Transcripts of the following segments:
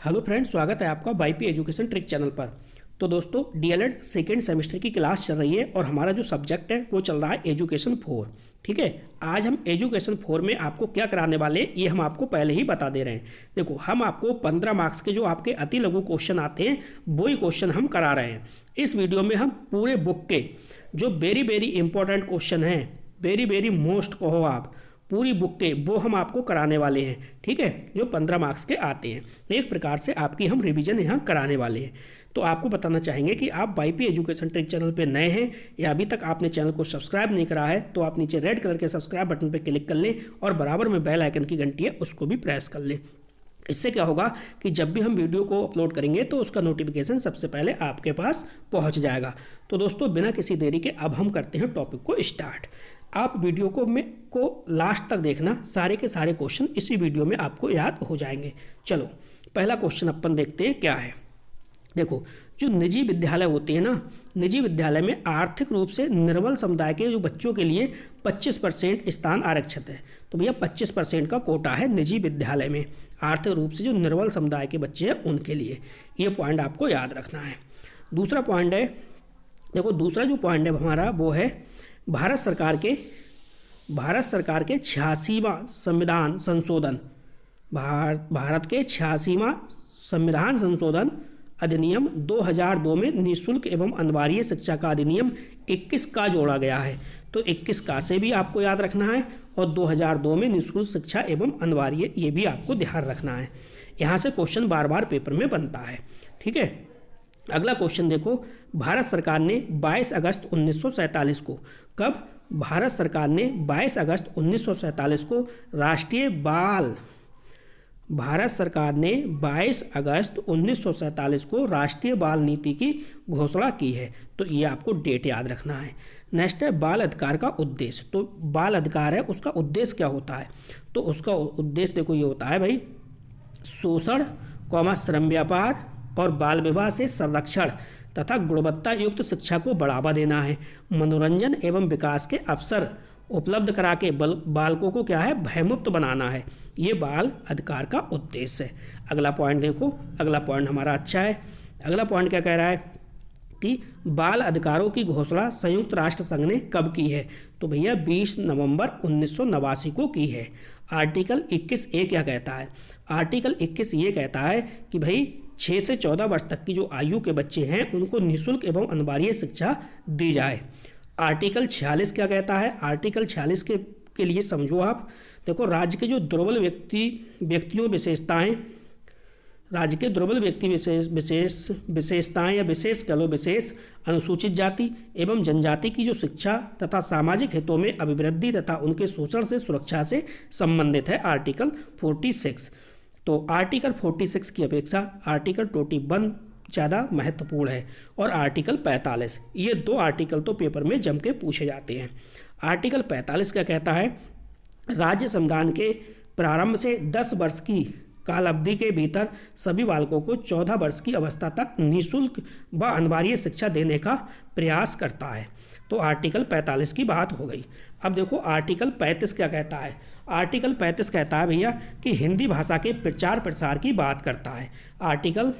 Hello friends, स्वागत है आपका वाईपी एजुकेशन ट्रिक चैनल पर। तो दोस्तों, डीएलएड सेकेंड सेमेस्टर की क्लास चल रही है और हमारा जो सब्जेक्ट है वो चल रहा है एजुकेशन 4। ठीक है, आज हम एजुकेशन 4 में आपको क्या कराने वाले हैं ये हम आपको पहले ही बता दे रहे हैं। देखो, हम आपको 15 मार्क्स के जो आपके अति लघु क्वेश्चन आते हैं वही क्वेश्चन हम करा रहे हैं। इस वीडियो में हम पूरे बुक के जो वेरी वेरी इंपॉर्टेंट क्वेश्चन हैं, वेरी वेरी मोस्ट कहो आप, पूरी बुक के वो हम आपको कराने वाले हैं। ठीक है, जो 15 मार्क्स के आते हैं। एक प्रकार से आपकी हम रिवीजन यहाँ कराने वाले हैं। तो आपको बताना चाहेंगे कि आप वाईपी एजुकेशन ट्रिक चैनल पे नए हैं या अभी तक आपने चैनल को सब्सक्राइब नहीं करा है तो आप नीचे रेड कलर के सब्सक्राइब बटन पर क्लिक कर लें और बराबर में बेल आइकन की घंटी है उसको भी प्रेस कर लें। इससे क्या होगा कि जब भी हम वीडियो को अपलोड करेंगे तो उसका नोटिफिकेशन सबसे पहले आपके पास पहुंच जाएगा। तो दोस्तों, बिना किसी देरी के अब हम करते हैं टॉपिक को स्टार्ट। आप वीडियो को लास्ट तक देखना, सारे के सारे क्वेश्चन इसी वीडियो में आपको याद हो जाएंगे। चलो, पहला क्वेश्चन अपन देखते हैं क्या है। देखो, जो निजी विद्यालय होते हैं ना, निजी विद्यालय में आर्थिक रूप से निर्बल समुदाय के जो बच्चों के लिए 25% स्थान आरक्षित है। तो भैया 25% का कोटा है निजी विद्यालय में, आर्थिक रूप से जो निर्बल समुदाय के बच्चे हैं उनके लिए। ये पॉइंट आपको याद रखना है। दूसरा पॉइंट है, देखो दूसरा जो पॉइंट है हमारा वो है भारत सरकार के 86वां संविधान संशोधन, भारत के 86वां संविधान संशोधन अधिनियम 2002 में निःशुल्क एवं अनिवार्य शिक्षा का अधिनियम 21 का जोड़ा गया है। तो 21 का से भी आपको याद रखना है और 2002 में निःशुल्क शिक्षा एवं अनिवार्य ये भी आपको ध्यान रखना है। यहाँ से क्वेश्चन बार बार पेपर में बनता है। ठीक है, अगला क्वेश्चन देखो, भारत सरकार ने 22 अगस्त 1947 को, कब भारत सरकार ने 22 अगस्त 1947 को भारत सरकार ने 22 अगस्त 1947 को राष्ट्रीय बाल नीति की घोषणा की है। तो ये आपको डेट याद रखना है। नेक्स्ट है बाल अधिकार का उद्देश्य। तो बाल अधिकार है, उसका उद्देश्य क्या होता है? तो उसका उद्देश्य देखो ये होता है भाई, शोषण, श्रम व्यापार और बाल विवाह से संरक्षण तथा गुणवत्ता युक्त शिक्षा को बढ़ावा देना है। मनोरंजन एवं विकास के अवसर उपलब्ध करा के बालकों को क्या है, भयमुक्त बनाना है। ये बाल अधिकार का उद्देश्य है। अगला पॉइंट देखो, अगला पॉइंट हमारा अच्छा है। अगला पॉइंट क्या कह रहा है कि बाल अधिकारों की घोषणा संयुक्त राष्ट्र संघ ने कब की है? तो भैया 20 नवंबर 1989 को की है। आर्टिकल 21A क्या कहता है? आर्टिकल 21 ये कहता है कि भाई 6 से 14 वर्ष तक की जो आयु के बच्चे हैं उनको निःशुल्क एवं अनिवार्य शिक्षा दी जाए। आर्टिकल 46 क्या कहता है? आर्टिकल 46 के लिए समझो आप, देखो राज्य के जो दुर्बल व्यक्तियों विशेषताएं, राज्य के दुर्बल व्यक्ति विशेषताएं या विशेष कह लो विशेष अनुसूचित जाति एवं जनजाति की जो शिक्षा तथा सामाजिक हितों में अभिवृद्धि तथा उनके शोषण से सुरक्षा से संबंधित है आर्टिकल 46। तो आर्टिकल 46 की अपेक्षा आर्टिकल 21 ज़्यादा महत्वपूर्ण है और आर्टिकल 45, ये दो आर्टिकल तो पेपर में जम के पूछे जाते हैं। आर्टिकल 45 क्या कहता है? राज्य संविधान के प्रारंभ से 10 वर्ष की काल अवधि के भीतर सभी बालकों को 14 वर्ष की अवस्था तक निःशुल्क व अनिवार्य शिक्षा देने का प्रयास करता है। तो आर्टिकल 45 की बात हो गई। अब देखो आर्टिकल 35 क्या कहता है? आर्टिकल 35 कहता है भैया कि हिंदी भाषा के प्रचार प्रसार की बात करता है। आर्टिकल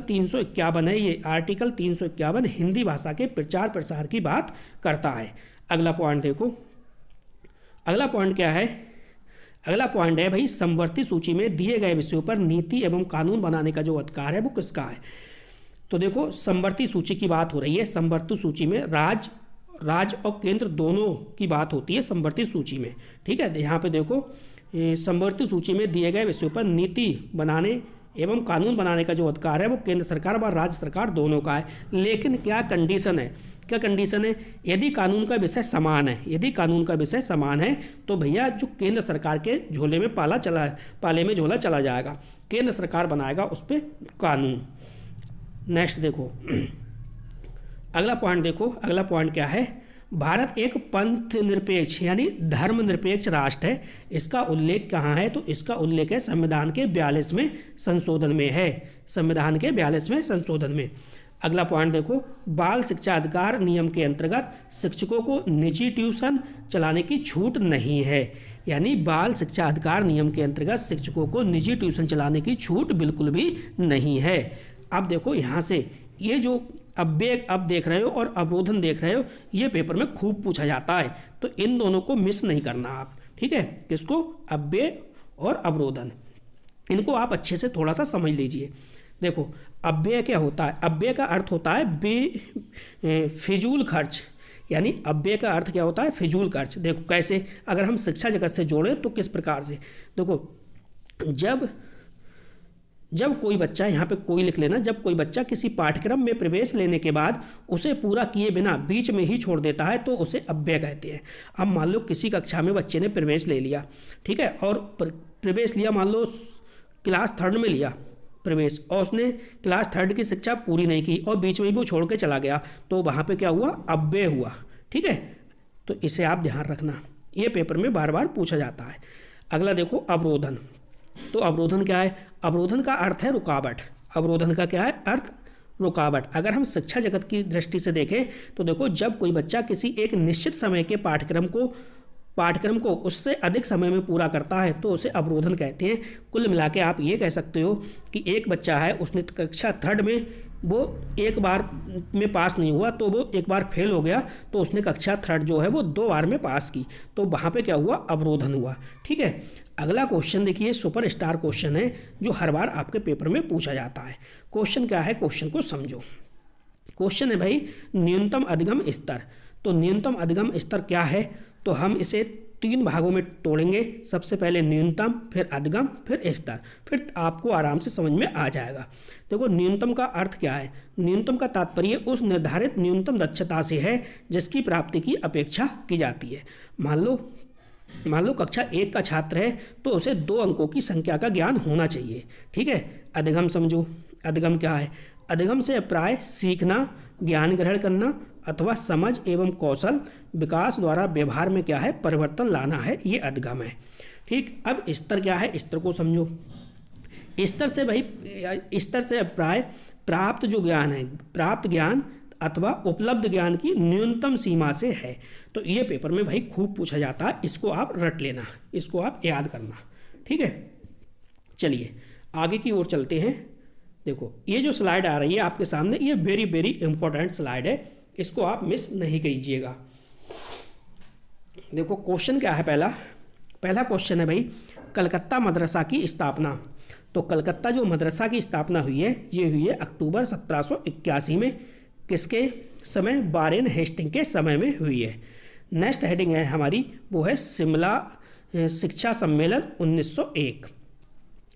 351 है ये, आर्टिकल 351 हिंदी भाषा के प्रचार प्रसार की बात करता है। अगला पॉइंट देखो, अगला पॉइंट क्या है? अगला पॉइंट है भाई, समवर्ती सूची में दिए गए विषयों पर नीति एवं कानून बनाने का जो अधिकार है वो किसका है? तो देखो समवर्ती सूची की बात हो रही है। समवर्ती सूची में राज्य और केंद्र दोनों की बात होती है समवर्ती सूची में। ठीक है, यहाँ पे देखो समवर्ती सूची में दिए गए विषयों पर नीति बनाने एवं कानून बनाने का जो अधिकार है वो केंद्र सरकार व राज्य सरकार दोनों का है। लेकिन क्या कंडीशन है? क्या कंडीशन है? यदि कानून का विषय समान है, यदि कानून का विषय समान है तो भैया जो केंद्र सरकार के पाले में झोला चला जाएगा, केंद्र सरकार बनाएगा उस पर कानून। नेक्स्ट देखो, अगला पॉइंट देखो, अगला पॉइंट क्या है? भारत एक पंथ निरपेक्ष यानी धर्मनिरपेक्ष राष्ट्र है। इसका उल्लेख कहाँ है? तो इसका उल्लेख है संविधान के 42वें संशोधन में है, संविधान के 42वें संशोधन में। अगला पॉइंट देखो, बाल शिक्षा अधिकार नियम के अंतर्गत शिक्षकों को निजी ट्यूशन चलाने की छूट नहीं है। यानी बाल शिक्षा अधिकार नियम के अंतर्गत शिक्षकों को निजी ट्यूशन चलाने की छूट बिल्कुल भी नहीं है। अब देखो यहाँ से ये जो अव्यय अब देख रहे हो और अवरोधन देख रहे हो, ये पेपर में खूब पूछा जाता है, तो इन दोनों को मिस नहीं करना आप, ठीक है। किसको? अव्यय और अवरोधन, इनको आप अच्छे से थोड़ा सा समझ लीजिए। देखो अव्यय क्या होता है? अव्यय का अर्थ होता है फिजूल खर्च, यानी अव्यय का अर्थ क्या होता है? फिजूल खर्च। देखो कैसे, अगर हम शिक्षा जगत से जोड़ें तो किस प्रकार से, देखो जब कोई बच्चा, यहाँ पे कोई लिख लेना, जब कोई बच्चा किसी पाठ्यक्रम में प्रवेश लेने के बाद उसे पूरा किए बिना बीच में ही छोड़ देता है तो उसे अव्यय कहते हैं। अब मान लो किसी कक्षा में बच्चे ने प्रवेश ले लिया, ठीक है, और प्रवेश लिया, मान लो क्लास 3rd में लिया प्रवेश, और उसने क्लास 3rd की शिक्षा पूरी नहीं की और बीच में भी वो छोड़ के चला गया, तो वहाँ पे क्या हुआ? अव्यय हुआ, ठीक है। तो इसे आप ध्यान रखना, ये पेपर में बार बार पूछा जाता है। अगला देखो अवरोधन। तो अवरोधन क्या है? अवरोधन का अर्थ है रुकावट। अवरोधन का क्या है अर्थ? रुकावट। अगर हम शिक्षा जगत की दृष्टि से देखें तो देखो, जब कोई बच्चा किसी एक निश्चित समय के पाठ्यक्रम को उससे अधिक समय में पूरा करता है तो उसे अवरोधन कहते हैं। कुल मिला के आप ये कह सकते हो कि एक बच्चा है, उसने कक्षा 3rd में वो एक बार में पास नहीं हुआ, तो वो एक बार फेल हो गया, तो उसने कक्षा 3rd जो है वो 2 बार में पास की, तो वहाँ पे क्या हुआ? अवरोधन हुआ, ठीक है। अगला क्वेश्चन देखिए, सुपर स्टार क्वेश्चन है जो हर बार आपके पेपर में पूछा जाता है। क्वेश्चन क्या है? क्वेश्चन को समझो। क्वेश्चन है भाई न्यूनतम अधिगम स्तर। तो न्यूनतम अधिगम स्तर क्या है? तो हम इसे 3 भागों में तोड़ेंगे। सबसे पहले न्यूनतम, फिर अधिगम, फिर स्तर, फिर आपको आराम से समझ में आ जाएगा। देखो न्यूनतम का अर्थ क्या है? न्यूनतम का तात्पर्य उस निर्धारित न्यूनतम दक्षता से है जिसकी प्राप्ति की अपेक्षा की जाती है। मान लो कक्षा 1 का छात्र है तो उसे 2 अंकों की संख्या का ज्ञान होना चाहिए, ठीक है। अधिगम समझो। अधिगम क्या है? अधिगम से अभिप्राय सीखना, ज्ञान ग्रहण करना अथवा समझ एवं कौशल विकास द्वारा व्यवहार में क्या है? परिवर्तन लाना है, ये अधिगम है, ठीक। अब स्तर क्या है? स्तर को समझो। स्तर से अभिप्राय प्राप्त जो ज्ञान है, प्राप्त ज्ञान अथवा उपलब्ध ज्ञान की न्यूनतम सीमा से है। तो ये पेपर में भाई खूब पूछा जाता है, इसको आप रट लेना, इसको आप याद करना, ठीक है। चलिए आगे की ओर चलते हैं। देखो ये जो स्लाइड आ रही है आपके सामने, ये वेरी वेरी इंपॉर्टेंट स्लाइड है, इसको आप मिस नहीं कीजिएगा। देखो क्वेश्चन क्या है? पहला क्वेश्चन है भाई कलकत्ता मदरसा की स्थापना। तो कलकत्ता जो मदरसा की स्थापना हुई है, ये हुई है अक्टूबर 1781 में। किसके समय? वारेन हेस्टिंग के समय में हुई है। नेक्स्ट हेडिंग है हमारी, वो है शिमला शिक्षा सम्मेलन 1901।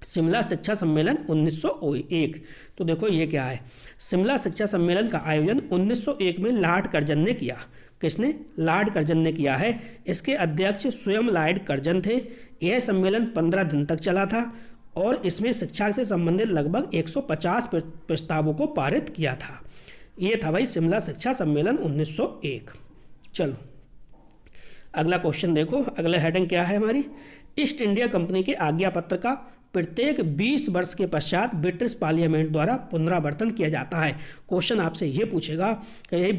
शिमला शिक्षा सम्मेलन 1901। तो देखो ये क्या है? शिमला शिक्षा सम्मेलन का आयोजन 1901 में लॉर्ड कर्जन ने किया। किसने? लॉर्ड कर्जन ने किया है। इसके अध्यक्ष स्वयं लॉर्ड कर्जन थे। यह सम्मेलन 15 दिन तक चला था और इसमें शिक्षा से संबंधित लगभग 150 प्रस्तावों को पारित किया था। ये था भाई शिमला शिक्षा सम्मेलन 1901। चलो अगला क्वेश्चन देखो, अगला हेडिंग क्या है हमारी? ईस्ट इंडिया कंपनी के आज्ञा पत्र का प्रत्येक 20 वर्ष के पश्चात ब्रिटिश पार्लियामेंट द्वारा पुनरावर्तन किया जाता है। क्वेश्चन आपसे ये पूछेगा कि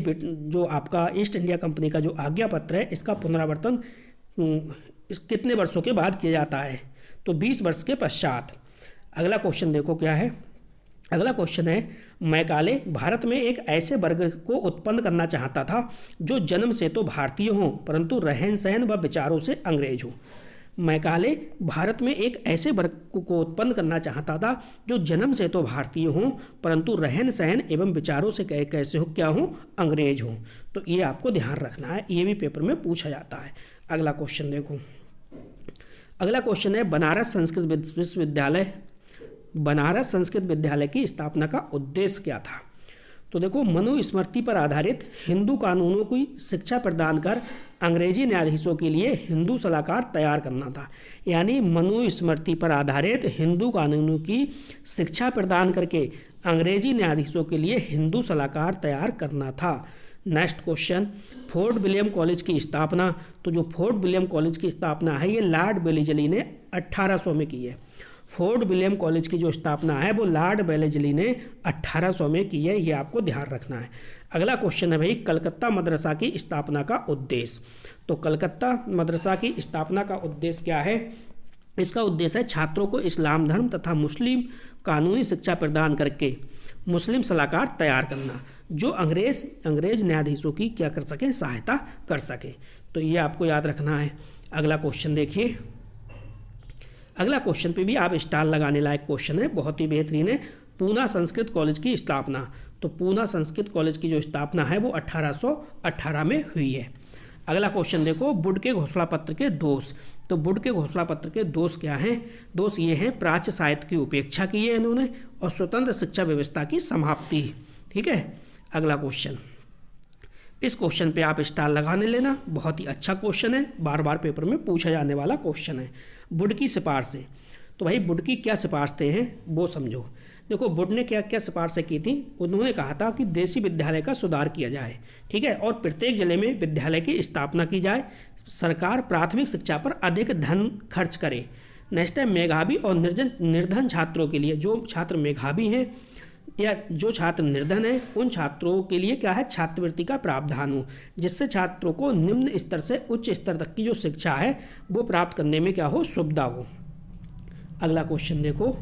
जो आपका ईस्ट इंडिया कंपनी का जो आज्ञा पत्र है, इसका पुनरावर्तन इस कितने वर्षों के बाद किया जाता है? तो 20 वर्ष के पश्चात। अगला क्वेश्चन देखो क्या है? अगला क्वेश्चन है मैकाले भारत में एक ऐसे वर्ग को उत्पन्न करना चाहता था जो जन्म से तो भारतीय हों परंतु रहन सहन व विचारों से अंग्रेज हों। मैकाले भारत में एक ऐसे वर्ग को उत्पन्न करना चाहता था जो जन्म से तो भारतीय हों परंतु रहन सहन एवं विचारों से कैसे हो क्या हों? अंग्रेज हों। तो ये आपको ध्यान रखना है, ये भी पेपर में पूछा जाता है। अगला क्वेश्चन देखो, अगला क्वेश्चन है बनारस संस्कृत विश्वविद्यालय। बनारस संस्कृत विद्यालय की स्थापना का उद्देश्य क्या था? तो देखो मनुस्मृति पर आधारित हिंदू कानूनों की शिक्षा प्रदान कर अंग्रेजी न्यायाधीशों के लिए हिंदू सलाहकार तैयार करना था। यानी मनुस्मृति पर आधारित हिंदू कानूनों की शिक्षा प्रदान करके अंग्रेजी न्यायाधीशों के लिए हिंदू सलाहकार तैयार करना था। Next question, fort William college की स्थापना। तो जो फोर्ट विलियम कॉलेज की स्थापना है ये लॉर्ड वेलेस्ली ने 1800 में की है। फोर्ट विलियम कॉलेज की जो स्थापना है वो लॉर्ड वेलेस्ली ने 1800 में की है, ये आपको ध्यान रखना है। अगला क्वेश्चन है भाई, कलकत्ता मदरसा की स्थापना का उद्देश्य। तो कलकत्ता मदरसा की स्थापना का उद्देश्य क्या है? इसका उद्देश्य है छात्रों को इस्लाम धर्म तथा मुस्लिम कानूनी शिक्षा प्रदान करके मुस्लिम सलाहकार तैयार करना, जो अंग्रेज न्यायाधीशों की क्या कर सकें, सहायता कर सके। तो ये आपको याद रखना है। अगला क्वेश्चन देखिए, अगला क्वेश्चन पे भी आप स्टार लगाने लायक क्वेश्चन है, बहुत ही बेहतरीन है। पूना संस्कृत कॉलेज की स्थापना। तो पूना संस्कृत कॉलेज की जो स्थापना है वो 1818 में हुई है। अगला क्वेश्चन देखो, वुड के घोषणा पत्र के दोष। तो वुड के घोषणा पत्र के दोष क्या हैं? दोष ये हैं, प्राच्य साहित्य की उपेक्षा की है इन्होंने और स्वतंत्र शिक्षा व्यवस्था की समाप्ति। ठीक है। अगला क्वेश्चन, इस क्वेश्चन पे आप स्टार लगाने लेना, बहुत ही अच्छा क्वेश्चन है, बार बार पेपर में पूछा जाने वाला क्वेश्चन है। वुड की सिफारिशें। तो भाई वुड की क्या सिफारिशें हैं वो समझो। देखो वुड ने क्या क्या सिफारिशें की थी। उन्होंने कहा था कि देसी विद्यालय का सुधार किया जाए, ठीक है, और प्रत्येक जिले में विद्यालय की स्थापना की जाए। सरकार प्राथमिक शिक्षा पर अधिक धन खर्च करे। नेक्स्ट है, मेधावी और निर्धन छात्रों के लिए, जो छात्र मेधावी हैं या जो छात्र निर्धन हैं उन छात्रों के लिए क्या है, छात्रवृत्ति का प्रावधान हो, जिससे छात्रों को निम्न स्तर से उच्च स्तर तक की जो शिक्षा है वो प्राप्त करने में क्या हो, सुविधा हो। अगला क्वेश्चन देखो,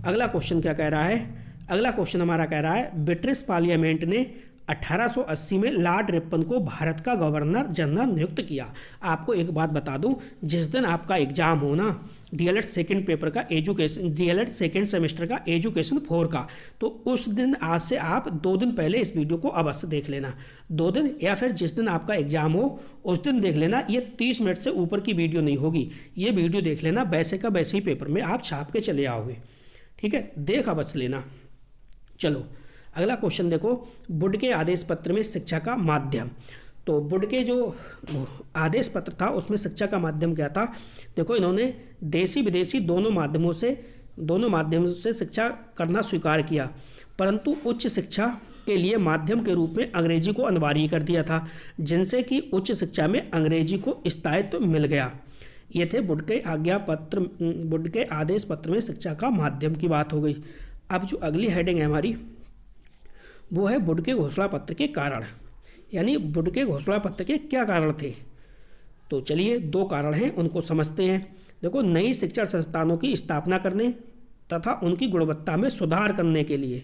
अगला क्वेश्चन क्या कह रहा है। अगला क्वेश्चन हमारा कह रहा है, ब्रिटिश पार्लियामेंट ने 1880 में लॉर्ड रिपन को भारत का गवर्नर जनरल नियुक्त किया। आपको एक बात बता दूं, जिस दिन आपका एग्जाम हो ना डीएलएड सेकंड पेपर का एजुकेशन, डीएलएड सेकंड सेमेस्टर का एजुकेशन 4 का, तो उस दिन आज से आप 2 दिन पहले इस वीडियो को अवश्य देख लेना। 2 दिन या फिर जिस दिन आपका एग्जाम हो उस दिन देख लेना। ये 30 मिनट से ऊपर की वीडियो नहीं होगी, ये वीडियो देख लेना, वैसे का वैसे ही पेपर में आप छाप के चले आओगे। ठीक है, देख अवश्य लेना। चलो अगला क्वेश्चन देखो, वुड के आदेश पत्र में शिक्षा का माध्यम। तो वुड के जो आदेश पत्र था उसमें शिक्षा का माध्यम क्या था? देखो इन्होंने देसी विदेशी दोनों माध्यमों से शिक्षा करना स्वीकार किया, परंतु उच्च शिक्षा के लिए माध्यम के रूप में अंग्रेजी को अनिवार्य कर दिया था, जिनसे कि उच्च शिक्षा में अंग्रेजी को स्थायित्व मिल गया। ये थे वुड के आदेश पत्र में शिक्षा का माध्यम की बात हो गई। अब जो अगली हेडिंग है हमारी वो है वुड के घोषणा पत्र के कारण, यानी वुड के घोषणा पत्र के क्या कारण थे। तो चलिए 2 कारण हैं, उनको समझते हैं। देखो, नई शिक्षण संस्थानों की स्थापना करने तथा उनकी गुणवत्ता में सुधार करने के लिए,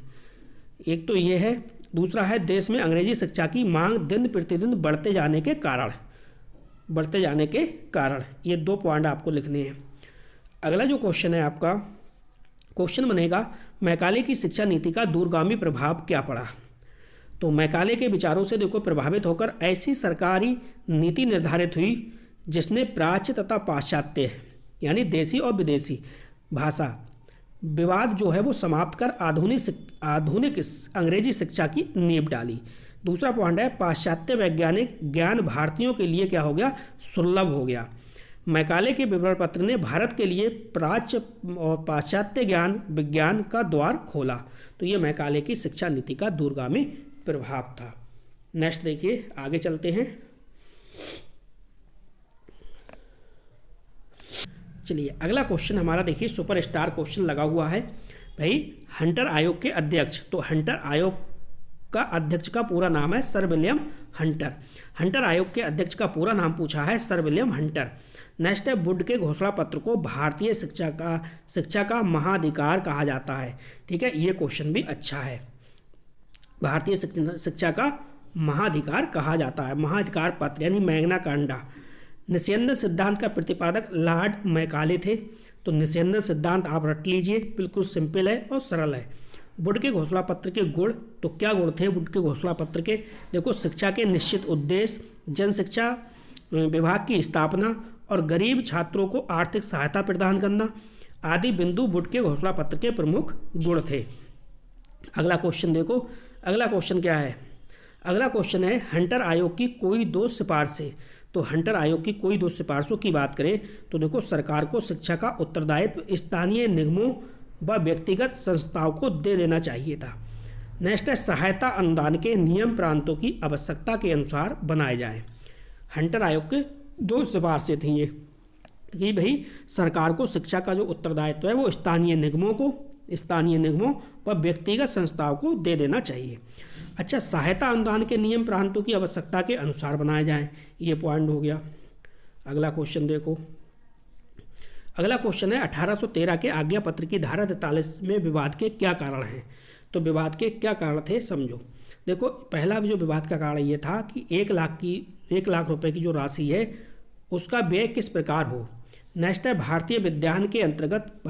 एक तो ये है। दूसरा है देश में अंग्रेजी शिक्षा की मांग दिन प्रतिदिन बढ़ते जाने के कारण। ये 2 पॉइंट आपको लिखने हैं। अगला जो क्वेश्चन है आपका, क्वेश्चन बनेगा मैकाले की शिक्षा नीति का दूरगामी प्रभाव क्या पड़ा। तो मैकाले के विचारों से देखो प्रभावित होकर ऐसी सरकारी नीति निर्धारित हुई जिसने प्राच्य तथा पाश्चात्य यानी देसी और विदेशी भाषा विवाद जो है वो समाप्त कर आधुनिक अंग्रेजी शिक्षा की नींव डाली। दूसरा पॉइंट है, पाश्चात्य वैज्ञानिक ज्ञान भारतीयों के लिए क्या हो गया, सुलभ हो गया। मैकाले के विवरण पत्र ने भारत के लिए प्राच्य और पाश्चात्य विज्ञान का द्वार खोला। तो ये मैकाले की शिक्षा नीति का दूरगामी प्रभाव था। नेक्स्ट देखिए, आगे चलते हैं। चलिए अगला क्वेश्चन हमारा देखिए, सुपरस्टार क्वेश्चन लगा हुआ है भाई। हंटर आयोग के अध्यक्ष। तो हंटर आयोग का अध्यक्ष का पूरा नाम है सर विलियम हंटर। हंटर आयोग के अध्यक्ष का पूरा नाम पूछा है, सर विलियम हंटर। नेक्स्ट है, वुड के घोषणा पत्र को भारतीय शिक्षा का महाधिकार कहा जाता है। ठीक है, ये क्वेश्चन भी अच्छा है। भारतीय शिक्षा का महाधिकार कहा जाता है, महाधिकार पत्र यानी मैग्ना कार्टा। निस्यंदन सिद्धांत का प्रतिपादक लॉर्ड मैकाले थे। तो निस्यंदन सिद्धांत आप रट लीजिए, बिल्कुल सिंपल है और सरल है। वुड के घोषणा पत्र के गुण, तो क्या गुण थे वुड के घोषणा पत्र के? देखो, शिक्षा के निश्चित उद्देश्य, जन शिक्षा विभाग की स्थापना और गरीब छात्रों को आर्थिक सहायता प्रदान करना आदि बिंदु वुड के घोषणा पत्र के प्रमुख गुण थे। अगला क्वेश्चन देखो, अगला क्वेश्चन क्या है? अगला क्वेश्चन है, हंटर आयोग की कोई 2 सिफारिशें। तो हंटर आयोग की कोई 2 सिफारिशों की बात करें तो देखो, सरकार को शिक्षा का उत्तरदायित्व स्थानीय निगमों व व्यक्तिगत संस्थाओं को दे देना चाहिए था। नेक्स्ट है, सहायता अनुदान के नियम प्रांतों की आवश्यकता के अनुसार बनाए जाएं। हंटर आयोग के 2 सिफारिशें थी ये। कि भाई सरकार को शिक्षा का जो उत्तरदायित्व है वो स्थानीय निगमों व व्यक्तिगत संस्थाओं को दे देना चाहिए। अच्छा, सहायता अनुदान के नियम प्रांतों की आवश्यकता के अनुसार बनाए जाएं, ये पॉइंट हो गया। अगला क्वेश्चन देखो, अगला क्वेश्चन है 1813 के आज्ञा पत्र की धारा 43 में विवाद के क्या कारण हैं। तो विवाद के क्या कारण थे समझो। देखो, पहला जो विवाद का कारण ये था कि 1 लाख रुपए की जो राशि है उसका व्यय किस प्रकार हो। नेक्स्ट है भारतीय विद्वान के अंतर्गत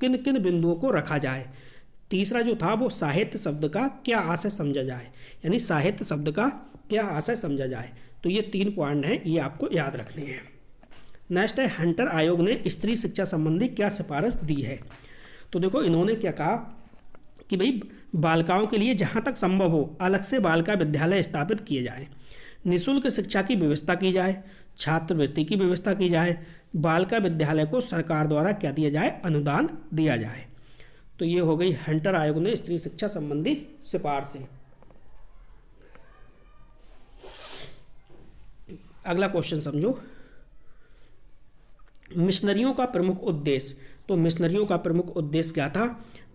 किन किन बिंदुओं को रखा जाए। तीसरा जो था वो साहित्य शब्द का क्या आशय समझा जाए, यानी साहित्य शब्द का क्या आशय समझा जाए। तो ये 3 पॉइंट हैं, ये आपको याद रखने हैं। नेक्स्ट है हंटर आयोग ने स्त्री शिक्षा संबंधी क्या सिफारिश दी है। तो देखो, इन्होंने क्या कहा कि भाई बालिकाओं के लिए जहाँ तक संभव हो अलग से बालिका विद्यालय स्थापित किए जाएं, निःशुल्क शिक्षा की व्यवस्था की जाए, छात्रवृत्ति की व्यवस्था की जाए, बालिका विद्यालय को सरकार द्वारा क्या दिया जाए, अनुदान दिया जाए। तो ये हो गई हंटर आयोग ने स्त्री शिक्षा संबंधी सिफारिशें। अगला क्वेश्चन समझो, मिशनरियों का प्रमुख उद्देश्य। तो मिशनरियों का प्रमुख उद्देश्य क्या था।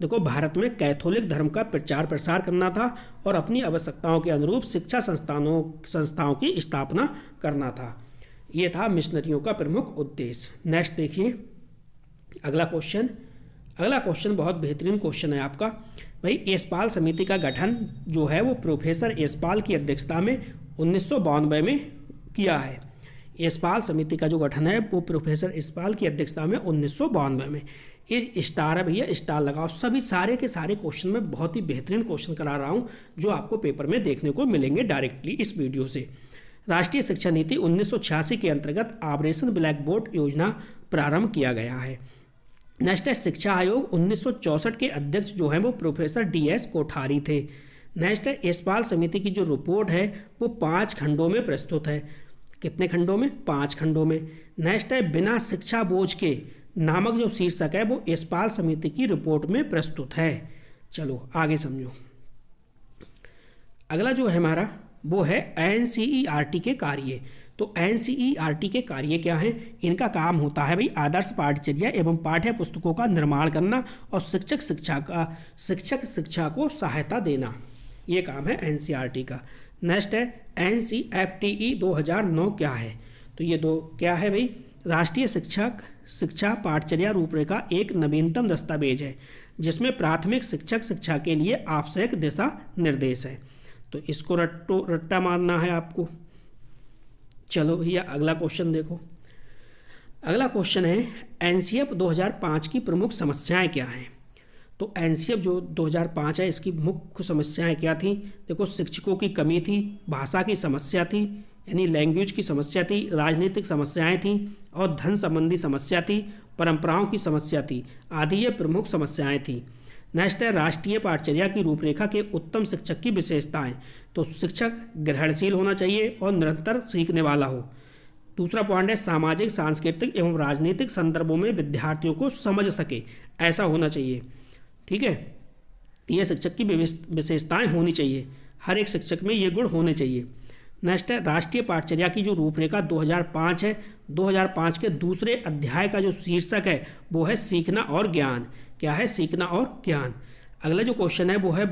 देखो, भारत में कैथोलिक धर्म का प्रचार प्रसार करना था और अपनी आवश्यकताओं के अनुरूप शिक्षा संस्थाओं की स्थापना करना था। ये था मिशनरियों का प्रमुख उद्देश्य। नेक्स्ट देखिए अगला क्वेश्चन बहुत बेहतरीन क्वेश्चन है आपका। भाई यशपाल समिति का गठन जो है वो प्रोफेसर यशपाल की अध्यक्षता में 1992 में किया है। यशपाल समिति का जो गठन है वो प्रोफेसर यशपाल की अध्यक्षता में 1992 में। ये स्टार है भैया, स्टार लगाओ। सभी सारे के सारे क्वेश्चन में बहुत ही बेहतरीन क्वेश्चन करा रहा हूँ जो आपको पेपर में देखने को मिलेंगे डायरेक्टली इस वीडियो से। राष्ट्रीय शिक्षा नीति 1986 के अंतर्गत ऑपरेशन ब्लैक बोर्ड योजना प्रारंभ किया गया है। नेक्स्ट है शिक्षा आयोग 1964 के अध्यक्ष जो हैं वो प्रोफेसर DS कोठारी थे। नेक्स्ट है यशपाल समिति की जो रिपोर्ट है वो 5 खंडों में प्रस्तुत है। कितने खंडों में? 5 खंडों में। नेक्स्ट है बिना शिक्षा बोझ के नामक जो शीर्षक है वो यशपाल समिति की रिपोर्ट में प्रस्तुत है। चलो आगे समझो। अगला जो है हमारा वो है NCERT के कार्य। तो NCERT के कार्य क्या हैं? इनका काम होता है भाई आदर्श पाठचर्या एवं पाठ्य पुस्तकों का निर्माण करना और शिक्षक शिक्षा को सहायता देना, ये काम है NCERT का। नेक्स्ट है NCFTE 2009 क्या है? तो ये क्या है भाई? राष्ट्रीय शिक्षा पाठचर्या रूपरेखा एक नवीनतम दस्तावेज है जिसमें प्राथमिक शिक्षा के लिए आवश्यक दिशा निर्देश है। तो इसको रट्टा मारना है आपको। चलो भैया अगला क्वेश्चन देखो। अगला क्वेश्चन है NCF 2005 की प्रमुख समस्याएं क्या हैं? तो NCF जो 2005 है इसकी मुख्य समस्याएं क्या थी? देखो, शिक्षकों की कमी थी, भाषा की समस्या थी यानी लैंग्वेज की समस्या थी, राजनीतिक समस्याएं थी और धन संबंधी समस्या थी, परंपराओं की समस्या थी आदि ये प्रमुख समस्याएं थी। नेक्स्ट है राष्ट्रीय पाठचर्या की रूपरेखा के उत्तम शिक्षक की विशेषताएं। तो शिक्षक ग्रहणशील होना चाहिए और निरंतर सीखने वाला हो। दूसरा पॉइंट है सामाजिक, सांस्कृतिक एवं राजनीतिक संदर्भों में विद्यार्थियों को समझ सके, ऐसा होना चाहिए। ठीक है, ये शिक्षक की विशेषताएं होनी चाहिए, हर एक शिक्षक में ये गुण होने चाहिए। नेक्स्ट है राष्ट्रीय पाठचर्या की जो रूपरेखा 2005 है, 2005 के दूसरे अध्याय का जो शीर्षक है वो है सीखना और ज्ञान। क्या है? सीखना और ज्ञान। अगला जो क्वेश्चन है वो है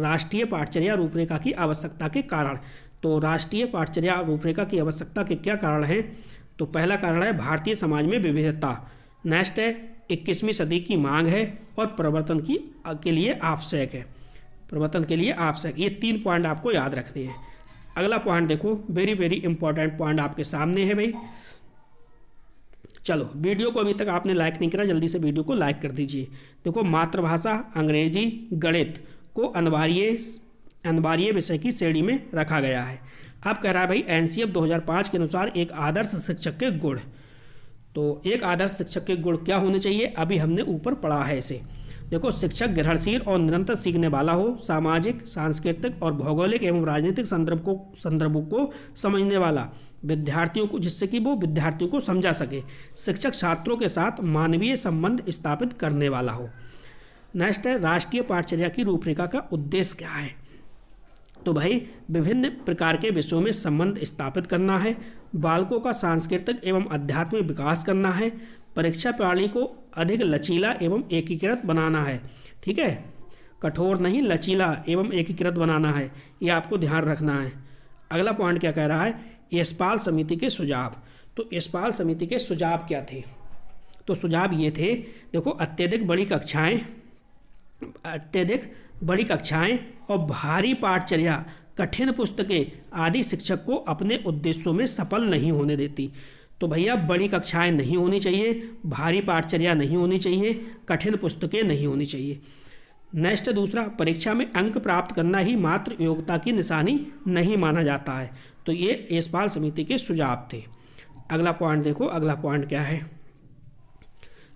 राष्ट्रीय पाठचर्या रूपरेखा की आवश्यकता के कारण। तो राष्ट्रीय पाठचर्या रूपरेखा की आवश्यकता के क्या कारण हैं? तो पहला कारण है भारतीय समाज में विविधता। नेक्स्ट है 21वीं सदी की मांग है और परिवर्तन के लिए आवश्यक है। परिवर्तन के लिए आवश्यक, ये 3 पॉइंट आपको याद रखने हैं। अगला पॉइंट देखो, वेरी वेरी इंपॉर्टेंट पॉइंट आपके सामने है भाई। चलो, वीडियो को अभी तक आपने लाइक नहीं करा, जल्दी से वीडियो को लाइक कर दीजिए। देखो, मातृभाषा अंग्रेजी गणित को अनिवार्य विषय की श्रेणी में रखा गया है। अब कह रहा है भाई NCF 2005 के अनुसार एक आदर्श शिक्षक के गुण। तो एक आदर्श शिक्षक के गुण क्या होने चाहिए? अभी हमने ऊपर पढ़ा है इसे। देखो, शिक्षक ग्रहणशील और निरंतर सीखने वाला हो, सामाजिक, सांस्कृतिक और भौगोलिक एवं राजनीतिक संदर्भों को समझने वाला, विद्यार्थियों को जिससे कि वो विद्यार्थियों को समझा सके, शिक्षक छात्रों के साथ मानवीय संबंध स्थापित करने वाला हो। नेक्स्ट है राष्ट्रीय पाठचर्या की रूपरेखा का उद्देश्य क्या है? तो भाई विभिन्न प्रकार के विषयों में संबंध स्थापित करना है, बालकों का सांस्कृतिक एवं आध्यात्मिक विकास करना है, परीक्षा प्रणाली को अधिक लचीला एवं एकीकृत बनाना है। ठीक है, कठोर नहीं, लचीला एवं एकीकृत बनाना है, ये आपको ध्यान रखना है। अगला पॉइंट क्या कह रहा है, यशपाल समिति के सुझाव। तो यशपाल समिति के सुझाव क्या थे, तो सुझाव ये थे, देखो अत्यधिक बड़ी कक्षाएं और भारी पाठचर्या, कठिन पुस्तकें आदि शिक्षक को अपने उद्देश्यों में सफल नहीं होने देती। तो भैया बड़ी कक्षाएं नहीं होनी चाहिए, भारी पाठचर्या नहीं होनी चाहिए, कठिन पुस्तकें नहीं होनी चाहिए। नेक्स्ट दूसरा, परीक्षा में अंक प्राप्त करना ही मात्र योग्यता की निशानी नहीं माना जाता है। तो ये यशपाल समिति के सुझाव थे। अगला पॉइंट देखो, अगला पॉइंट क्या है,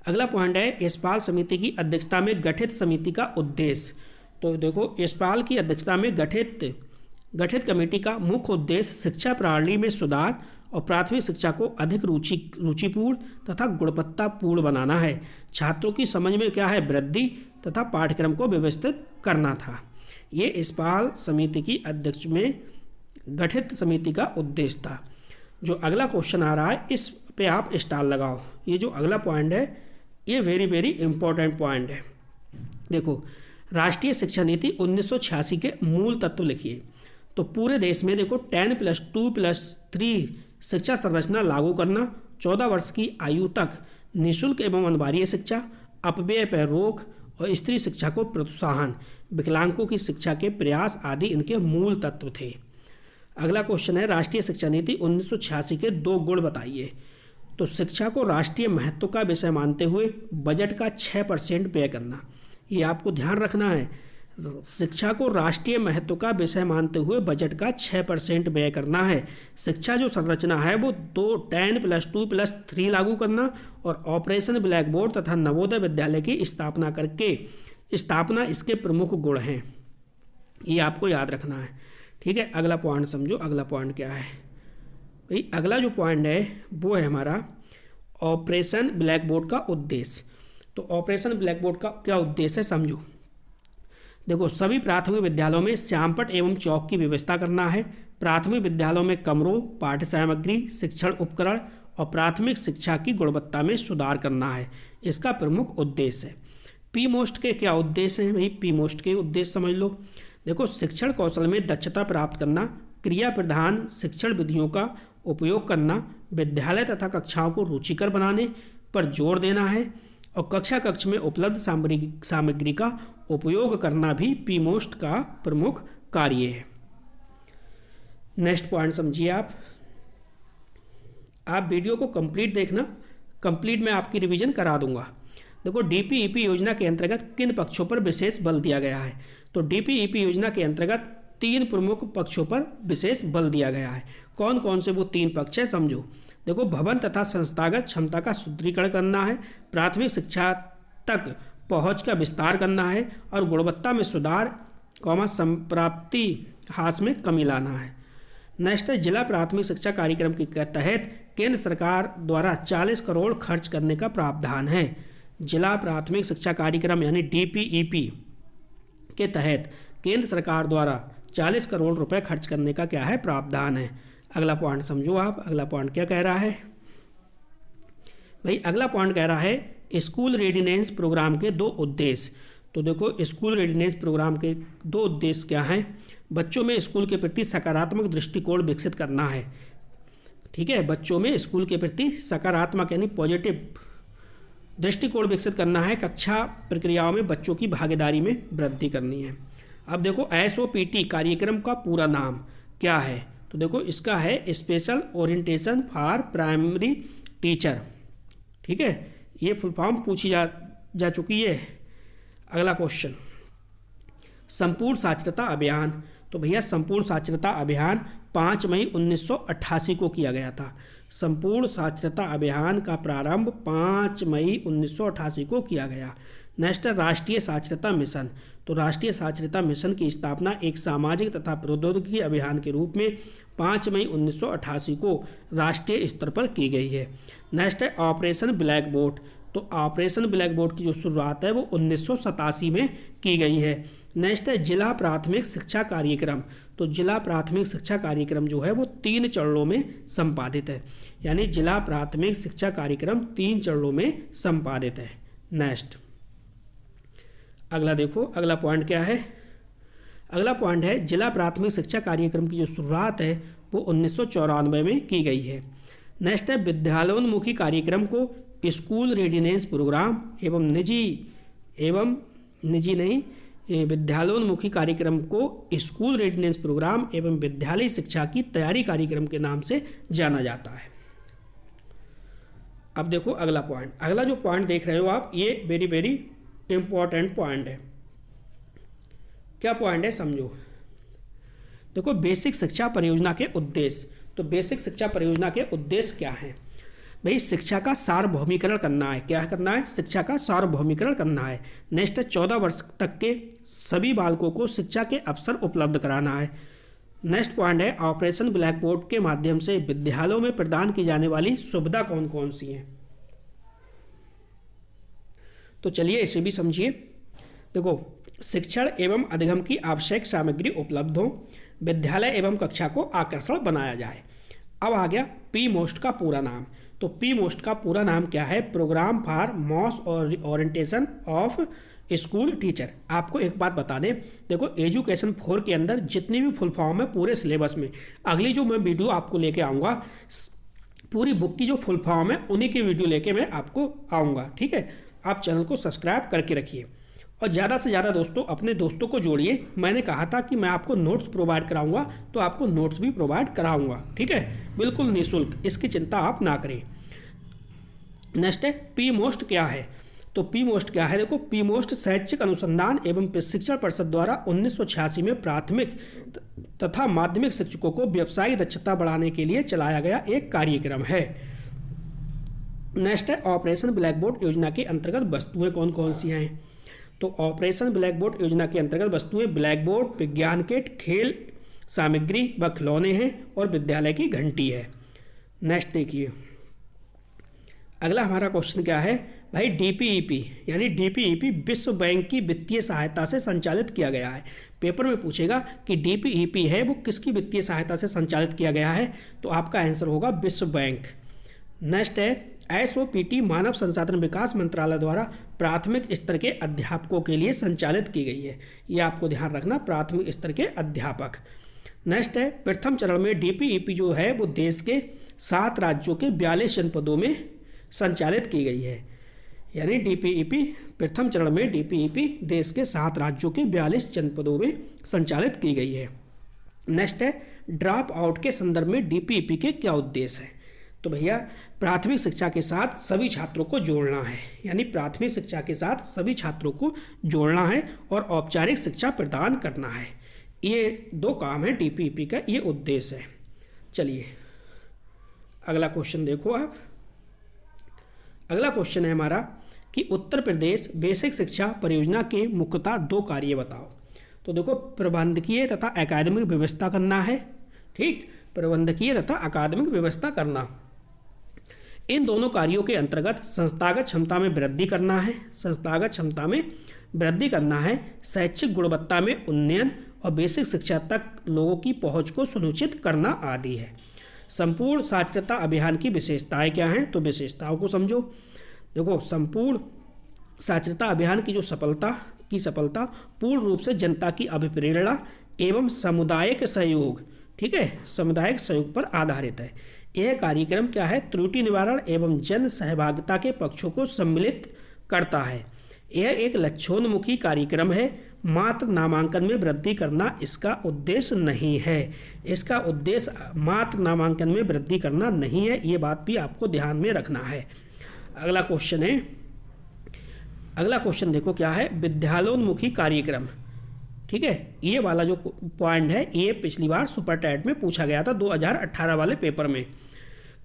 अगला पॉइंट है यशपाल समिति की अध्यक्षता में गठित समिति का उद्देश्य। तो देखो यशपाल की अध्यक्षता में गठित कमेटी का मुख्य उद्देश्य शिक्षा प्रणाली में सुधार और प्राथमिक शिक्षा को अधिक रुचिपूर्ण तथा गुणवत्तापूर्ण बनाना है, छात्रों की समझ में क्या है वृद्धि तथा पाठ्यक्रम को व्यवस्थित करना था। ये यशपाल समिति की अध्यक्ष में गठित समिति का उद्देश्य था। जो अगला क्वेश्चन आ रहा है इस पे आप स्टार लगाओ। ये जो अगला पॉइंट है ये वेरी इंपॉर्टेंट पॉइंट है। देखो राष्ट्रीय शिक्षा नीति 1986 के मूल तत्व लिखिए। तो पूरे देश में देखो 10+2+3 शिक्षा संरचना लागू करना, 14 वर्ष की आयु तक निःशुल्क एवं अनिवार्य शिक्षा, अपव्यय पर रोक और स्त्री शिक्षा को प्रोत्साहन, विकलांगों की शिक्षा के प्रयास आदि इनके मूल तत्व थे। अगला क्वेश्चन है राष्ट्रीय शिक्षा नीति 1986 के 2 गुण बताइए। तो शिक्षा को राष्ट्रीय महत्व का विषय मानते हुए बजट का 6% व्यय करना, ये आपको ध्यान रखना है। शिक्षा को राष्ट्रीय महत्व का विषय मानते हुए बजट का 6% व्यय करना है। शिक्षा जो संरचना है वो 10+2+3 लागू करना और ऑपरेशन ब्लैक बोर्ड तथा नवोदय विद्यालय की स्थापना इसके प्रमुख गुण हैं, ये आपको याद रखना है। ठीक है, अगला पॉइंट समझो, अगला पॉइंट क्या है भाई, अगला जो पॉइंट है वो है हमारा ऑपरेशन ब्लैक बोर्ड का उद्देश्य। तो ऑपरेशन ब्लैक बोर्ड का क्या उद्देश्य है समझो। देखो सभी प्राथमिक विद्यालयों में श्यामपट्ट एवं चौक की व्यवस्था करना है, प्राथमिक विद्यालयों में कमरों, पाठ्य सामग्री, शिक्षण उपकरण और प्राथमिक शिक्षा की गुणवत्ता में सुधार करना है, इसका प्रमुख उद्देश्य है। पी मोस्ट के क्या उद्देश्य हैं भाई, पी मोस्ट के उद्देश्य समझ लो। देखो शिक्षण कौशल में दक्षता प्राप्त करना, क्रिया प्रधान शिक्षण विधियों का उपयोग करना, विद्यालय तथा कक्षाओं को रुचिकर बनाने पर जोर देना है और कक्ष में उपलब्ध सामग्री का उपयोग करना भी पी मोस्ट का प्रमुख कार्य है। नेक्स्ट पॉइंट समझिए आप वीडियो को कंप्लीट देखना, कंप्लीट में आपकी रिवीजन करा दूंगा। देखो डीपीईपी योजना के अंतर्गत किन पक्षों पर विशेष बल दिया गया है। तो डीपीईपी योजना के अंतर्गत 3 प्रमुख पक्षों पर विशेष बल दिया गया है। कौन कौन से वो 3 पक्ष है समझो। देखो भवन तथा संस्थागत क्षमता का सुदृढ़ीकरण करना है, प्राथमिक शिक्षा तक पहुंच का विस्तार करना है और गुणवत्ता में सुधार संप्राप्ति ह्रास में कमी लाना है। नेक्स्ट है जिला प्राथमिक शिक्षा कार्यक्रम के तहत केंद्र सरकार द्वारा 40 करोड़ खर्च करने का प्रावधान है। जिला प्राथमिक शिक्षा कार्यक्रम यानी डीपीईपी के तहत केंद्र सरकार द्वारा 40 करोड़ रुपए खर्च करने का क्या है प्रावधान है। अगला पॉइंट समझो आप, अगला पॉइंट क्या कह रहा है भाई, अगला पॉइंट कह रहा है स्कूल रेडिनेंस प्रोग्राम के 2 उद्देश्य। तो देखो स्कूल रेडिनेंस प्रोग्राम के 2 उद्देश्य क्या हैं। बच्चों में स्कूल के प्रति सकारात्मक दृष्टिकोण विकसित करना है। ठीक है, बच्चों में स्कूल के प्रति सकारात्मक यानी पॉजिटिव दृष्टिकोण विकसित करना है। कक्षा प्रक्रियाओं में बच्चों की भागीदारी में वृद्धि करनी है। अब देखो SOPT कार्यक्रम का पूरा नाम क्या है। तो देखो इसका है special orientation for primary teacher. ठीक है, ये फुल फॉर्म पूछी जा चुकी है। अगला क्वेश्चन संपूर्ण साक्षरता अभियान। तो भैया संपूर्ण साक्षरता अभियान 5 मई 1988 को किया गया था। संपूर्ण साक्षरता अभियान का प्रारंभ 5 मई 1988 को किया गया। नेक्स्ट राष्ट्रीय साक्षरता मिशन। तो राष्ट्रीय साक्षरता मिशन की स्थापना एक सामाजिक तथा प्रौद्योगिकी अभियान के रूप में 5 मई 1988 को राष्ट्रीय स्तर पर की गई है। नेक्स्ट है ऑपरेशन ब्लैक बोर्ड। तो ऑपरेशन ब्लैक बोर्ड की जो शुरुआत है वो 1987 में की गई है। नेक्स्ट है जिला प्राथमिक शिक्षा कार्यक्रम। तो जिला प्राथमिक शिक्षा कार्यक्रम जो है वो 3 चरणों में संपादित है, यानी जिला प्राथमिक शिक्षा कार्यक्रम 3 चरणों में संपादित है। नेक्स्ट अगला देखो, अगला पॉइंट क्या है। अगला पॉइंट है जिला प्राथमिक शिक्षा कार्यक्रम की जो शुरुआत है वो 1994 में की गई है। नेक्स्ट है विद्यालयोन्मुखी कार्यक्रम को स्कूल रेडिनेस प्रोग्राम एवं निजी नहीं, विद्यालयोन्मुखी कार्यक्रम को स्कूल रेडिनेस प्रोग्राम एवं विद्यालय शिक्षा की तैयारी कार्यक्रम के नाम से जाना जाता है। अब देखो अगला पॉइंट, अगला जो पॉइंट देख रहे हो आप, ये वेरी वेरी इंपॉर्टेंट पॉइंट है। क्या पॉइंट है समझो। देखो बेसिक शिक्षा परियोजना के उद्देश्य। तो बेसिक शिक्षा परियोजना के उद्देश्य क्या हैं भाई, शिक्षा का सार्वभौमिकरण करना है। क्या करना है? शिक्षा का सार्वभौमिकरण करना है। नेक्स्ट है 14 वर्ष तक के सभी बालकों को शिक्षा के अवसर उपलब्ध कराना है। नेक्स्ट पॉइंट है ऑपरेशन ब्लैक बोर्ड के माध्यम से विद्यालयों में प्रदान की जाने वाली सुविधा कौन कौन सी हैं। तो चलिए इसे भी समझिए। देखो शिक्षण एवं अधिगम की आवश्यक सामग्री उपलब्ध हो, विद्यालय एवं कक्षा को आकर्षण बनाया जाए। अब आ गया पी मोस्ट का पूरा नाम। तो पी मोस्ट का पूरा नाम क्या है? प्रोग्राम फॉर मास और ओरिएंटेशन ऑफ स्कूल टीचर। आपको एक बात बता दें, देखो एजुकेशन 4 के अंदर जितनी भी फुल फॉर्म है पूरे सिलेबस में, अगली जो मैं वीडियो आपको लेके आऊँगा, पूरी बुक की जो फुल फॉर्म है उन्हीं की वीडियो लेके मैं आपको आऊँगा। ठीक है, आप चैनल को सब्सक्राइब करके रखिए और ज़्यादा से ज़्यादा दोस्तों अपने दोस्तों को जोड़िए। मैंने कहा था कि मैं आपको नोट्स प्रोवाइड कराऊंगा, तो आपको नोट्स भी प्रोवाइड कराऊंगा। ठीक है, बिल्कुल निःशुल्क, इसकी चिंता आप ना करें। नेक्स्ट है पी मोस्ट क्या है? तो पी मोस्ट क्या है? देखो पी मोस्ट शैक्षिक अनुसंधान एवं प्रशिक्षण परिषद द्वारा 1986 में प्राथमिक तथा माध्यमिक शिक्षकों को व्यावसायिक दक्षता बढ़ाने के लिए चलाया गया एक कार्यक्रम है। नेक्स्ट है ऑपरेशन ब्लैक बोर्ड योजना के अंतर्गत वस्तुएं कौन कौन सी हैं? तो ऑपरेशन ब्लैक बोर्ड योजना के अंतर्गत वस्तुएं ब्लैक बोर्ड, विज्ञान किट, खेल सामग्री व खिलौने हैं और विद्यालय की घंटी है। नेक्स्ट देखिए, अगला हमारा क्वेश्चन क्या है भाई, डीपीईपी यानी डीपीईपी विश्व बैंक की वित्तीय सहायता से संचालित किया गया है। पेपर में पूछेगा कि डीपीईपी है वो किसकी वित्तीय सहायता से संचालित किया गया है, तो आपका आंसर होगा विश्व बैंक। नेक्स्ट है एसओपीटी मानव संसाधन विकास मंत्रालय द्वारा प्राथमिक स्तर के अध्यापकों के लिए संचालित की गई है। ये आपको ध्यान रखना, प्राथमिक स्तर के अध्यापक। नेक्स्ट है प्रथम चरण में डीपीईपी जो है वो देश के 7 राज्यों के 42 जनपदों में संचालित की गई है। यानी डीपीईपी प्रथम चरण में डीपीईपी देश के 7 राज्यों के 42 जनपदों में संचालित की गई है। नेक्स्ट है ड्रॉप आउट के संदर्भ में डीपीईपी के क्या उद्देश्य है? तो भैया प्राथमिक शिक्षा के साथ सभी छात्रों को जोड़ना है, यानी प्राथमिक शिक्षा के साथ सभी छात्रों को जोड़ना है और औपचारिक शिक्षा प्रदान करना है। ये 2 काम है डीपीईपी का, ये उद्देश्य है। चलिए अगला क्वेश्चन देखो आप। अगला क्वेश्चन है हमारा कि उत्तर प्रदेश बेसिक शिक्षा परियोजना के मुख्यतः 2 कार्य बताओ। तो देखो प्रबंधकीय तथा अकादमिक व्यवस्था करना है। ठीक, प्रबंधकीय तथा अकादमिक व्यवस्था करना। इन दोनों कार्यों के अंतर्गत संस्थागत क्षमता में वृद्धि करना है, संस्थागत क्षमता में वृद्धि करना है, शैक्षिक गुणवत्ता में उन्नयन और बेसिक शिक्षा तक लोगों की पहुंच को सुनिश्चित करना आदि है। संपूर्ण साक्षरता अभियान की विशेषताएं क्या हैं? तो विशेषताओं को समझो। देखो संपूर्ण साक्षरता अभियान की जो सफलता पूर्ण रूप से जनता की अभिप्रेरणा एवं सामुदायिक सहयोग, ठीक है, सामुदायिक सहयोग पर आधारित है। यह कार्यक्रम क्या है? त्रुटि निवारण एवं जन सहभागिता के पक्षों को सम्मिलित करता है। यह एक लक्ष्योन्मुखी कार्यक्रम है, मात्र नामांकन में वृद्धि करना इसका उद्देश्य नहीं है। इसका उद्देश्य मात्र नामांकन में वृद्धि करना नहीं है, ये बात भी आपको ध्यान में रखना है। अगला क्वेश्चन देखो क्या है, विद्यालयोन्मुखी कार्यक्रम। ठीक है, ये वाला जो पॉइंट है ये पिछली बार सुपर टैट में पूछा गया था 2018 वाले पेपर में।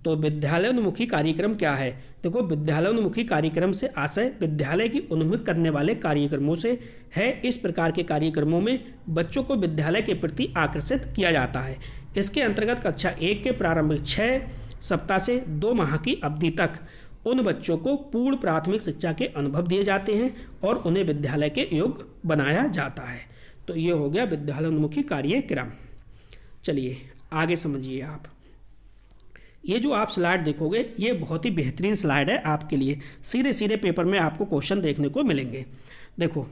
तो विद्यालयोन्मुखी कार्यक्रम क्या है? देखो विद्यालयोन्मुखी कार्यक्रम से आशय विद्यालय की उन्मुख करने वाले कार्यक्रमों से है। इस प्रकार के कार्यक्रमों में बच्चों को विद्यालय के प्रति आकर्षित किया जाता है। इसके अंतर्गत कक्षा 1 के प्रारंभिक 6 सप्ताह से 2 माह की अवधि तक उन बच्चों को पूर्ण प्राथमिक शिक्षा के अनुभव दिए जाते हैं और उन्हें विद्यालय के योग्य बनाया जाता है। तो ये हो गया विद्यालयोन्मुखी कार्यक्रम। चलिए आगे समझिए आप। ये जो आप स्लाइड देखोगे ये बहुत ही बेहतरीन स्लाइड है आपके लिए, सीधे सीधे पेपर में आपको क्वेश्चन देखने को मिलेंगे। देखो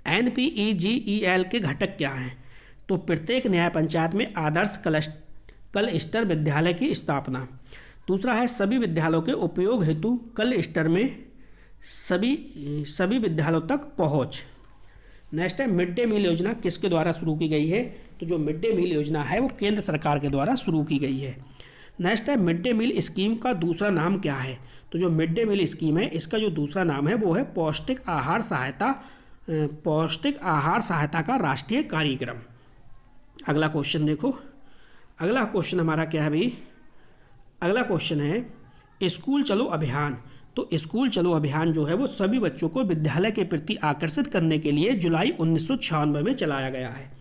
NPEGEL के घटक क्या हैं? तो प्रत्येक न्याय पंचायत में आदर्श क्लस्टर विद्यालय की स्थापना। दूसरा है सभी विद्यालयों के उपयोग हेतु क्लस्टर में सभी विद्यालयों तक पहुंच। नेक्स्ट है मिड डे मील योजना किसके द्वारा शुरू की गई है? तो जो मिड डे मील योजना है वो केंद्र सरकार के द्वारा शुरू की गई है। नेक्स्ट है मिड डे मील स्कीम का दूसरा नाम क्या है? तो जो मिड डे मील स्कीम है इसका जो दूसरा नाम है वो है पौष्टिक आहार सहायता का राष्ट्रीय कार्यक्रम। अगला क्वेश्चन देखो, अगला क्वेश्चन हमारा क्या है भाई? अगला क्वेश्चन है स्कूल चलो अभियान। तो स्कूल चलो अभियान जो है वो सभी बच्चों को विद्यालय के प्रति आकर्षित करने के लिए जुलाई 1996 में चलाया गया है।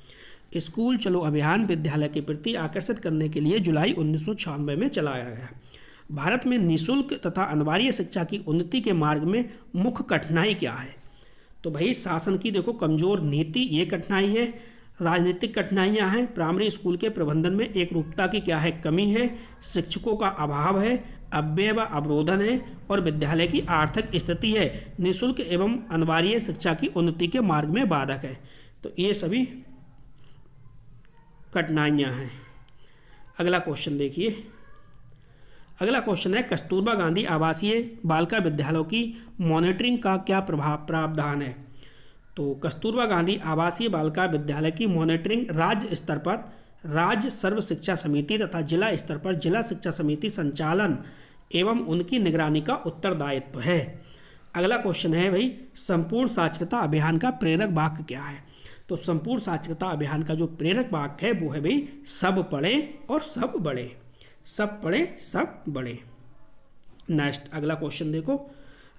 स्कूल चलो अभियान विद्यालय के प्रति आकर्षित करने के लिए जुलाई 1996 में चलाया गया। भारत में निःशुल्क तथा अनिवार्य शिक्षा की उन्नति के मार्ग में मुख्य कठिनाई क्या है? तो भाई शासन की देखो कमजोर नीति, ये कठिनाई है। राजनीतिक कठिनाइयाँ हैं। प्राइमरी स्कूल के प्रबंधन में एकरूपता की क्या है? कमी है। शिक्षकों का अभाव है। अव्यय व अवरोधन है। और विद्यालय की आर्थिक स्थिति है। निःशुल्क एवं अनिवार्य शिक्षा की उन्नति के मार्ग में बाधक है। तो ये सभी कठिनाइयाँ हैं। अगला क्वेश्चन देखिए, अगला क्वेश्चन है कस्तूरबा गांधी आवासीय बालिका विद्यालयों की मॉनिटरिंग का क्या प्रावधान है? तो कस्तूरबा गांधी आवासीय बालिका विद्यालय की मॉनिटरिंग राज्य स्तर पर राज्य सर्व शिक्षा समिति तथा जिला स्तर पर जिला शिक्षा समिति संचालन एवं उनकी निगरानी का उत्तरदायित्व है। अगला क्वेश्चन है भाई संपूर्ण साक्षरता अभियान का प्रेरक वाक्य क्या है? तो संपूर्ण साक्षरता अभियान का जो प्रेरक वाक्य है वो है भाई सब पढ़े और सब बढ़े। सब पढ़े सब बढ़े। नेक्स्ट अगला क्वेश्चन देखो,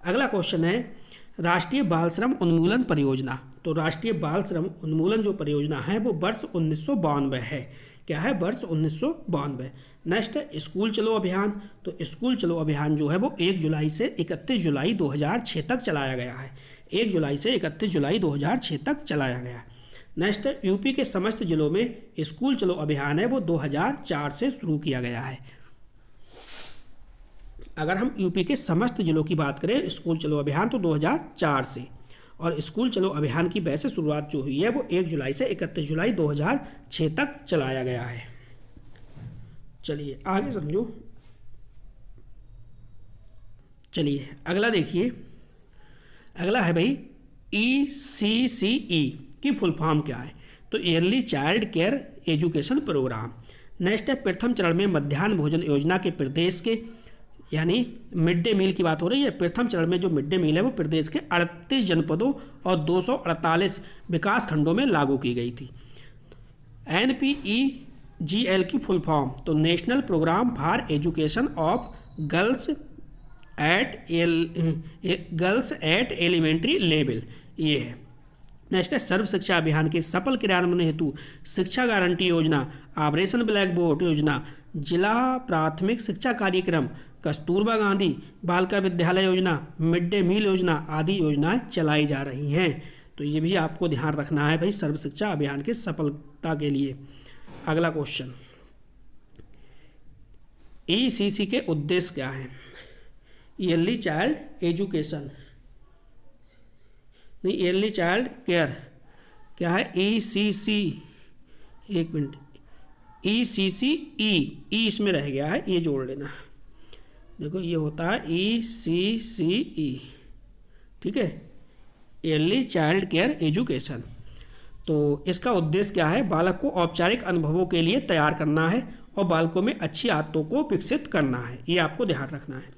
अगला क्वेश्चन है राष्ट्रीय बाल श्रम उन्मूलन परियोजना। तो राष्ट्रीय बाल श्रम उन्मूलन जो परियोजना है वो वर्ष 1992 है। क्या है? वर्ष 1992। नेक्स्ट है स्कूल चलो अभियान। तो स्कूल चलो अभियान जो है वो 1 जुलाई से 31 जुलाई 2006 तक चलाया गया है। 1 जुलाई से 31 जुलाई 2006 तक चलाया गया। नेक्स्ट है यूपी के समस्त जिलों में स्कूल चलो अभियान है वो 2004 से शुरू किया गया है। अगर हम यूपी के समस्त जिलों की बात करें स्कूल चलो अभियान तो 2004 से, और स्कूल चलो अभियान की वैसे शुरुआत जो हुई है वो 1 जुलाई से 31 जुलाई 2006 तक चलाया गया है। चलिए आगे समझो। चलिए अगला देखिए, अगला है भाई ECCE की फुल फॉर्म क्या है? तो early child care education programme. Next है प्रथम चरण में मध्याह्न भोजन योजना के प्रदेश के यानी मिड डे मील की बात हो रही है। प्रथम चरण में जो मिड डे मील है वो प्रदेश के 38 जनपदों और 248 विकास खंडों में लागू की गई थी। NPEGL की फुल फॉर्म तो national programme for education of girls at elementary level, ये है। नेक्स्ट है सर्व शिक्षा अभियान के सफल क्रियान्वयन हेतु शिक्षा गारंटी योजना, ऑपरेशन ब्लैक बोर्ड योजना, जिला प्राथमिक शिक्षा कार्यक्रम, कस्तूरबा गांधी बालिका विद्यालय योजना, मिड डे मील योजना आदि योजनाएं चलाई जा रही हैं। तो ये भी आपको ध्यान रखना है भाई सर्व शिक्षा अभियान के सफलता के लिए। अगला क्वेश्चन ECC के उद्देश्य क्या हैं? ईयरली चाइल्ड एजुकेशन नहीं, ईयरली चाइल्ड केयर क्या है? ECC, एक मिनट, ECCE, ई इसमें रह गया है, ये जोड़ लेना। देखो ये होता है ECCE, ठीक है, ईयरली चाइल्ड केयर एजुकेशन। तो इसका उद्देश्य क्या है? बालक को औपचारिक अनुभवों के लिए तैयार करना है और बालकों में अच्छी आदतों को विकसित करना है, ये आपको ध्यान रखना है।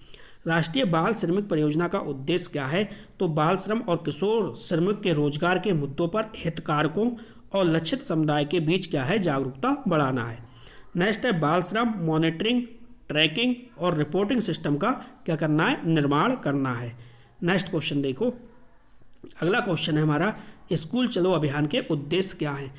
राष्ट्रीय बाल श्रमिक परियोजना का उद्देश्य क्या है? तो बाल श्रम और किशोर श्रमिक के रोजगार के मुद्दों पर हितधारकों और लक्षित समुदाय के बीच क्या है? जागरूकता बढ़ाना है। नेक्स्ट है बाल श्रम मॉनिटरिंग, ट्रैकिंग और रिपोर्टिंग सिस्टम का क्या करना है? निर्माण करना है। नेक्स्ट क्वेश्चन देखो, अगला क्वेश्चन है हमारा स्कूल चलो अभियान के उद्देश्य क्या हैं?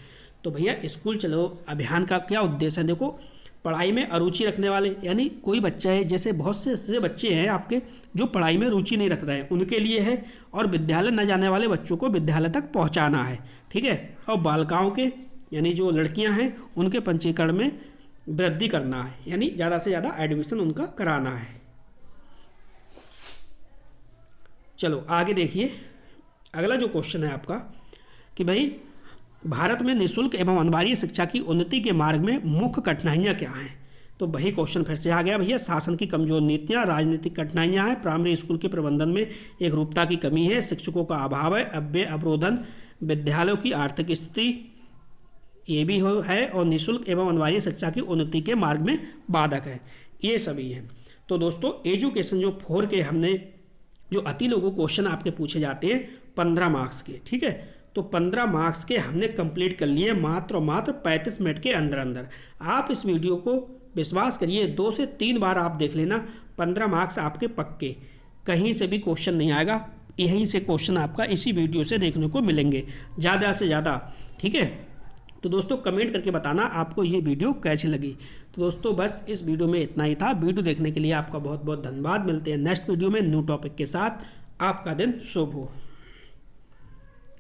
तो भैया स्कूल चलो अभियान का क्या उद्देश्य है? देखो पढ़ाई में अरुचि रखने वाले, यानी कोई बच्चा है, जैसे बहुत से ऐसे बच्चे हैं आपके जो पढ़ाई में रुचि नहीं रख रहे हैं, उनके लिए है। और विद्यालय न जाने वाले बच्चों को विद्यालय तक पहुंचाना है, ठीक है। और बालिकाओं के, यानी जो लड़कियां हैं, उनके पंजीकरण में वृद्धि करना है, यानी ज़्यादा से ज़्यादा एडमिशन उनका कराना है। चलो आगे देखिए, अगला जो क्वेश्चन है आपका कि भाई भारत में निःशुल्क एवं अनिवार्य शिक्षा की उन्नति के मार्ग में मुख्य कठिनाइयाँ क्या हैं। तो वही क्वेश्चन फिर से आ गया भैया, शासन की कमजोर नीतियाँ, राजनीतिक कठिनाइयाँ हैं, प्राइमरी स्कूल के प्रबंधन में एक रूपता की कमी है, शिक्षकों का अभाव है, अव्यय अवरोधन, विद्यालयों की आर्थिक स्थिति ये भी है, और निःशुल्क एवं अनिवार्य शिक्षा की उन्नति के मार्ग में बाधक है, ये सभी हैं। तो दोस्तों एजुकेशन जो 4 के हमने जो अति लोगों क्वेश्चन आपके पूछे जाते हैं 15 मार्क्स के, ठीक है, तो 15 मार्क्स के हमने कंप्लीट कर लिए मात्र 35 मिनट के अंदर अंदर। आप इस वीडियो को विश्वास करिए 2 से 3 बार आप देख लेना, 15 मार्क्स आपके पक्के, कहीं से भी क्वेश्चन नहीं आएगा, यहीं से क्वेश्चन आपका इसी वीडियो से देखने को मिलेंगे ज़्यादा से ज़्यादा, ठीक है। तो दोस्तों कमेंट करके बताना आपको ये वीडियो कैसी लगी। तो दोस्तों बस इस वीडियो में इतना ही था। वीडियो देखने के लिए आपका बहुत बहुत धन्यवाद। मिलते हैं नेक्स्ट वीडियो में न्यू टॉपिक के साथ। आपका दिन शुभ हो।